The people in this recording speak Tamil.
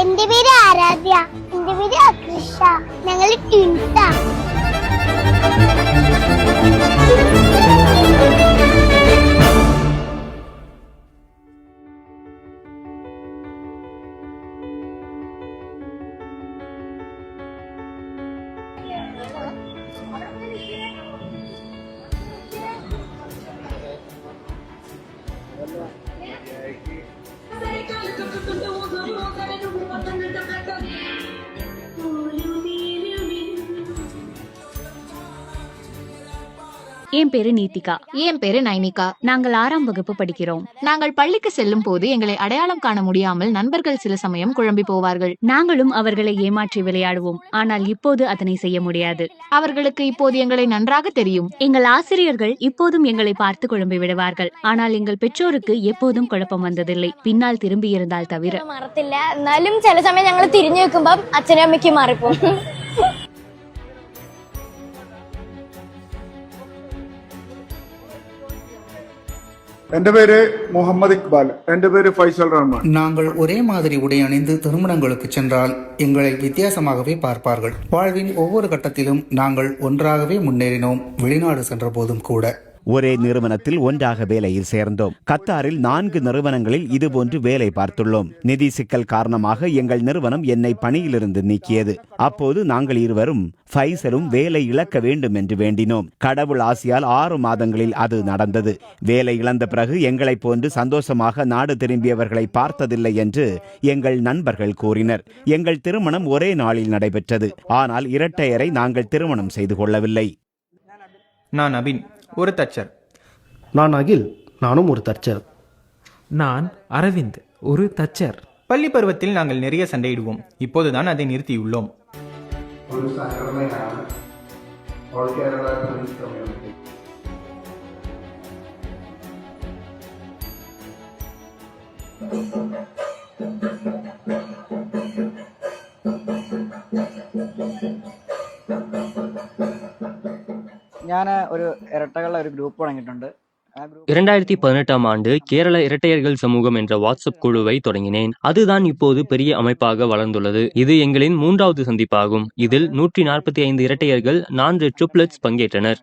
എന്റെ പേര് ആരാധ്യ. എന്റെ പേര് അകൃഷ. ഞങ്ങൾ ട്വിൻസാ. என் பேரு நீதிகா. என் பேரு நைனிகா. நாங்கள் 6ஆம் வகுப்பு படிக்கிறோம். நாங்கள் பள்ளிக்கு செல்லும் போது எங்களை அடையாளம் காண முடியாமல் நண்பர்கள் சில சமயம் குழம்பி போவார்கள். நாங்களும் அவர்களை ஏமாற்றி விளையாடுவோம். ஆனால் இப்போது அதனை செய்ய முடியாது. அவர்களுக்கு இப்போது எங்களை நன்றாக தெரியும். எங்கள் ஆசிரியர்கள் இப்போதும் எங்களை பார்த்து குழம்பி விடுவார்கள். ஆனால் எங்கள் பெற்றோருக்கு எப்போதும் குழப்பம் வந்ததில்லை, பின்னால் திரும்பி இருந்தால் தவிர. മറത്തില്ല. എന്നാലും ചില സമയം ഞങ്ങൾ തിരിഞ്ഞു വെക്കുമ്പോൾ അച്ഛനും അമ്മയ്ക്കും മാറിപ്പോകും. എന്റെ പേര് മുഹമ്മദ് ഇക്ബാൽ. എന്റെ പേര് ഫൈസൽ റഹ്മാൻ. நாங்கள் ஒரே மாதிரி உடை அணிந்து திருமணங்களுக்கு சென்றால் எங்களை வித்தியாசமாகவே பார்ப்பார்கள். வாழ்வின் ஒவ்வொரு கட்டத்திலும் நாங்கள் ஒன்றாகவே முன்னேறினோம். வெளிநாடு சென்ற போதும் கூட ஒரே நிறுவனத்தில் ஒன்றாக வேலையில் சேர்ந்தோம். கத்தாரில் 4 நிறுவனங்களில் இதுபோன்று வேலை பார்த்துள்ளோம். நிதி சிக்கல் காரணமாக எங்கள் நிறுவனம் என்னை பணியிலிருந்து நீக்கியது. அப்போது நாங்கள் இருவரும் ஃபைசலும் வேலை இழக்க வேண்டும் என்று வேண்டினோம். கடவுள் ஆசியால் 6 மாதங்களில் அது நடந்தது. வேலை இழந்த பிறகு எங்களைப் போன்று சந்தோஷமாக நாடு திரும்பியவர்களை பார்த்ததில்லை என்று எங்கள் நண்பர்கள் கூறினர். எங்கள் திருமணம் ஒரே நாளில் நடைபெற்றது. ஆனால் இரட்டையரை நாங்கள் திருமணம் செய்து கொள்ளவில்லை. நான் அபின், ஒரு தச்சர். நான் அகில், நானும் ஒரு தச்சர். நான் அரவிந்த், ஒரு தச்சர். பள்ளி பருவத்தில் நாங்கள் நிறைய சண்டையிடுவோம். இப்போதுதான் அதை நிறுத்தியுள்ளோம். ഒരു സംഘടനയാണ് ഓൾ കേരള പോലീസ് കമ്മ്യൂണിറ്റി. ഞാൻ ഒരു ഇരട്ടകളുടെ ഒരു ഗ്രൂപ്പ് തുടങ്ങിയിട്ടുണ്ട്. 2018ஆம் ஆண்டு கேரள இரட்டையர்கள் சமூகம் என்ற வாட்ஸ்அப் குழுவை தொடங்கினேன். அதுதான் இப்போது பெரிய அமைப்பாக வளர்ந்துள்ளது. இது எங்களின் 3வது சந்திப்பாகும். இதில் 145 இரட்டையர்கள் 4 ட்ரிப்ளெட்ஸ் பங்கேற்றனர்.